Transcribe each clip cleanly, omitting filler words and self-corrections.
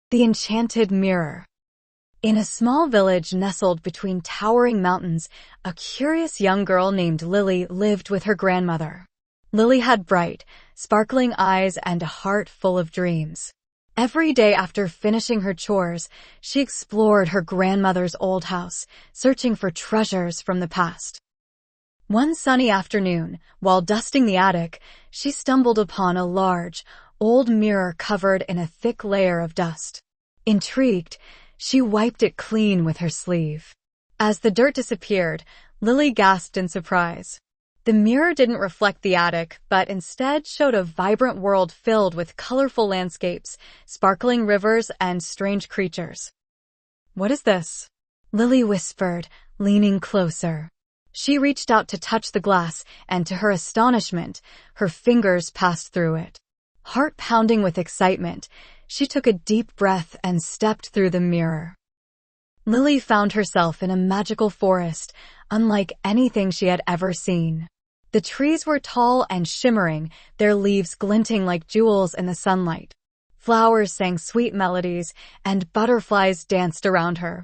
The Enchanted Mirror. In a small village nestled between towering mountains, a curious young girl named Lily lived with her grandmother. Lily had bright, sparkling eyes and a heart full of dreams. Every day after finishing her chores, she explored her grandmother's old house, searching for treasures from the past. One sunny afternoon, while dusting the attic, she stumbled upon a large, old mirror covered in a thick layer of dust. Intrigued, she wiped it clean with her sleeve. As the dirt disappeared, Lily gasped in surprise. The mirror didn't reflect the attic, but instead showed a vibrant world filled with colorful landscapes, sparkling rivers, and strange creatures. "What is this?" Lily whispered, leaning closer. She reached out to touch the glass, and to her astonishment, her fingers passed through it. Heart pounding with excitement, she took a deep breath and stepped through the mirror. Lily found herself in a magical forest, unlike anything she had ever seen. The trees were tall and shimmering, their leaves glinting like jewels in the sunlight. Flowers sang sweet melodies, and butterflies danced around her.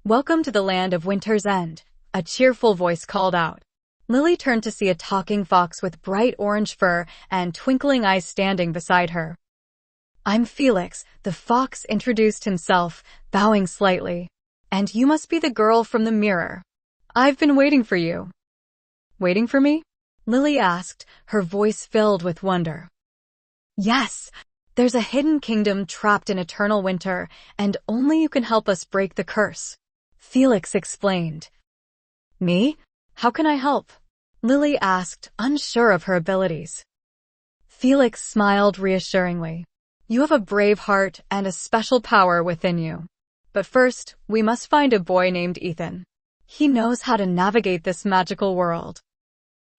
"Welcome to the land of Winter's End," a cheerful voice called out. Lily turned to see a talking fox with bright orange fur and twinkling eyes standing beside her. "I'm Felix," the fox introduced himself, bowing slightly. "And you must be the girl from the mirror. I've been waiting for you." "Waiting for me?" Lily asked, her voice filled with wonder. "Yes, there's a hidden kingdom trapped in eternal winter, and only you can help us break the curse," Felix explained. "Me? How can I help?" Lily asked, unsure of her abilities. Felix smiled reassuringly. "You have a brave heart and a special power within you. But first, we must find a boy named Ethan. He knows how to navigate this magical world."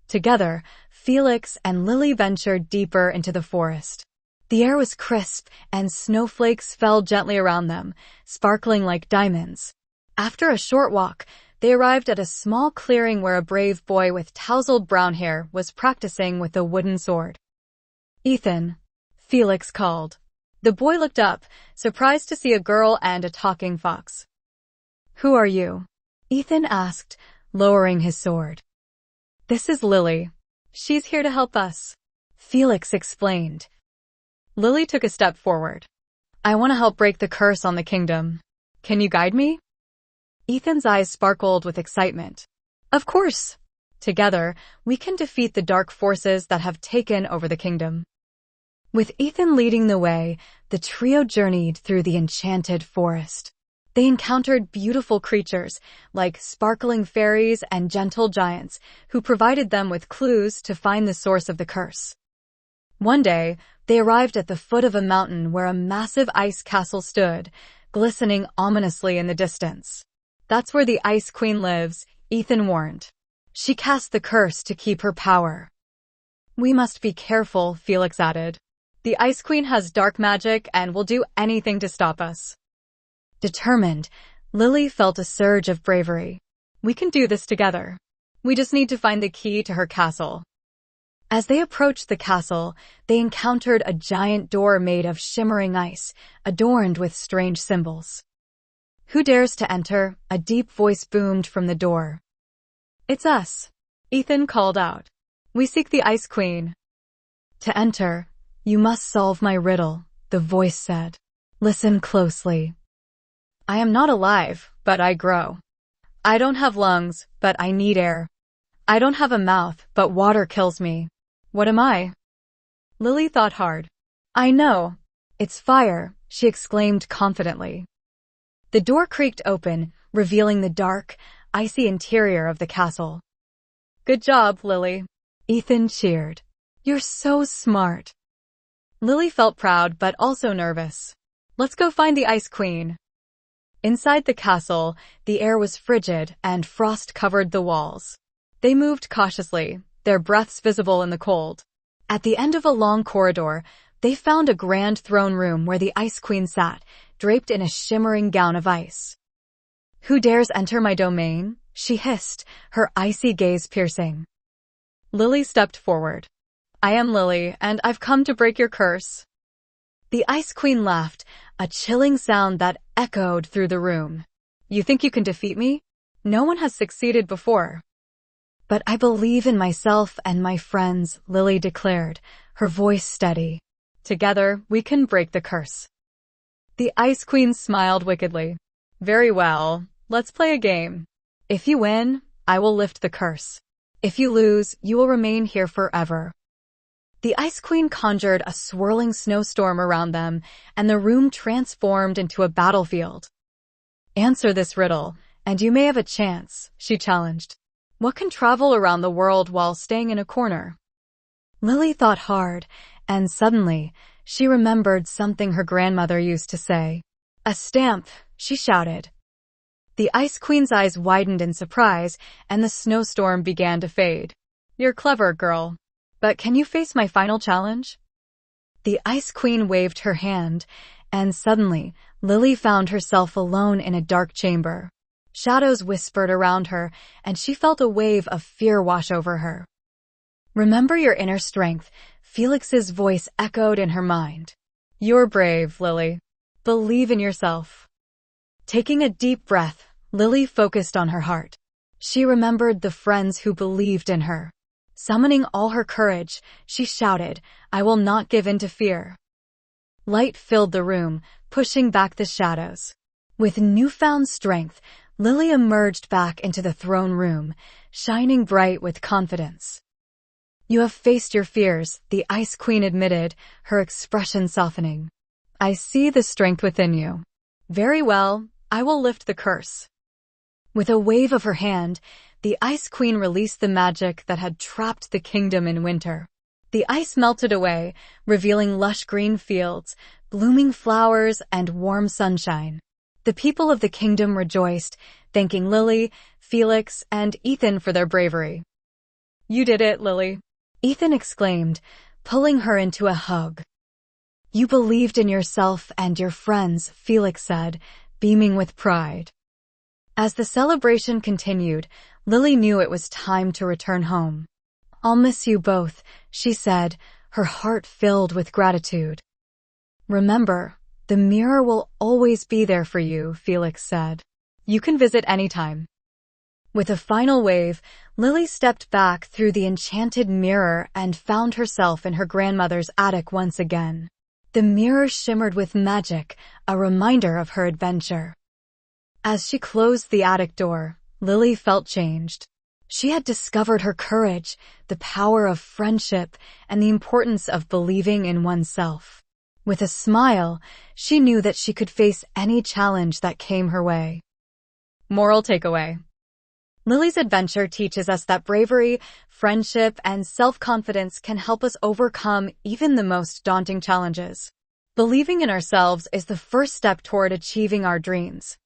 Together, Felix and Lily ventured deeper into the forest. The air was crisp, and snowflakes fell gently around them, sparkling like diamonds. After a short walk, they arrived at a small clearing where a brave boy with tousled brown hair was practicing with a wooden sword. "Ethan," Felix called. The boy looked up, surprised to see a girl and a talking fox. "Who are you?" Ethan asked, lowering his sword. "This is Lily. She's here to help us," Felix explained. Lily took a step forward. "I want to help break the curse on the kingdom. Can you guide me?" Ethan's eyes sparkled with excitement. "Of course! Together, we can defeat the dark forces that have taken over the kingdom." With Ethan leading the way, the trio journeyed through the enchanted forest. They encountered beautiful creatures, like sparkling fairies and gentle giants, who provided them with clues to find the source of the curse. One day, they arrived at the foot of a mountain where a massive ice castle stood, glistening ominously in the distance. "That's where the Ice Queen lives," Ethan warned. "She cast the curse to keep her power." "We must be careful," Felix added. "The Ice Queen has dark magic and will do anything to stop us." Determined, Lily felt a surge of bravery. "We can do this together. We just need to find the key to her castle." As they approached the castle, they encountered a giant door made of shimmering ice, adorned with strange symbols. "Who dares to enter?" a deep voice boomed from the door. "It's us," Ethan called out. "We seek the Ice Queen." "To enter, you must solve my riddle," the voice said. "Listen closely. I am not alive, but I grow. I don't have lungs, but I need air. I don't have a mouth, but water kills me. What am I?" Lily thought hard. "I know. It's fire," she exclaimed confidently. The door creaked open, revealing the dark, icy interior of the castle. "Good job, Lily," Ethan cheered. "You're so smart." Lily felt proud but also nervous. "Let's go find the Ice Queen." Inside the castle, the air was frigid and frost covered the walls. They moved cautiously, their breaths visible in the cold. At the end of a long corridor, they found a grand throne room where the Ice Queen sat, draped in a shimmering gown of ice. "Who dares enter my domain?" she hissed, her icy gaze piercing. Lily stepped forward. "I am Lily, and I've come to break your curse." The Ice Queen laughed, a chilling sound that echoed through the room. You think you can defeat me? No one has succeeded before. But I believe in myself and my friends, Lily declared, her voice steady. Together, we can break the curse. The Ice Queen smiled wickedly. Very well, let's play a game. If you win, I will lift the curse. If you lose, you will remain here forever. The Ice Queen conjured a swirling snowstorm around them, and the room transformed into a battlefield. Answer this riddle, and you may have a chance, she challenged. What can travel around the world while staying in a corner? Lily thought hard, and suddenly, she remembered something her grandmother used to say. A stamp, she shouted. The Ice Queen's eyes widened in surprise, and the snowstorm began to fade. You're clever, girl. But can you face my final challenge? The Ice Queen waved her hand, and suddenly, Lily found herself alone in a dark chamber. Shadows whispered around her, and she felt a wave of fear wash over her. Remember your inner strength, Felix's voice echoed in her mind. You're brave, Lily. Believe in yourself. Taking a deep breath, Lily focused on her heart. She remembered the friends who believed in her. Summoning all her courage, she shouted, I will not give in to fear. Light filled the room, pushing back the shadows. With newfound strength, Lily emerged back into the throne room, shining bright with confidence. You have faced your fears, the Ice Queen admitted, her expression softening. I see the strength within you. Very well, I will lift the curse. With a wave of her hand, the Ice Queen released the magic that had trapped the kingdom in winter. The ice melted away, revealing lush green fields, blooming flowers, and warm sunshine. The people of the kingdom rejoiced, thanking Lily, Felix, and Ethan for their bravery. You did it, Lily, Ethan exclaimed, pulling her into a hug. You believed in yourself and your friends, Felix said, beaming with pride. As the celebration continued, Lily knew it was time to return home. I'll miss you both, she said, her heart filled with gratitude. Remember, the mirror will always be there for you, Felix said. You can visit anytime. With a final wave, Lily stepped back through the enchanted mirror and found herself in her grandmother's attic once again. The mirror shimmered with magic, a reminder of her adventure. As she closed the attic door, Lily felt changed. She had discovered her courage, the power of friendship, and the importance of believing in oneself. With a smile, she knew that she could face any challenge that came her way. Moral takeaway. Lily's adventure teaches us that bravery, friendship, and self-confidence can help us overcome even the most daunting challenges. Believing in ourselves is the first step toward achieving our dreams.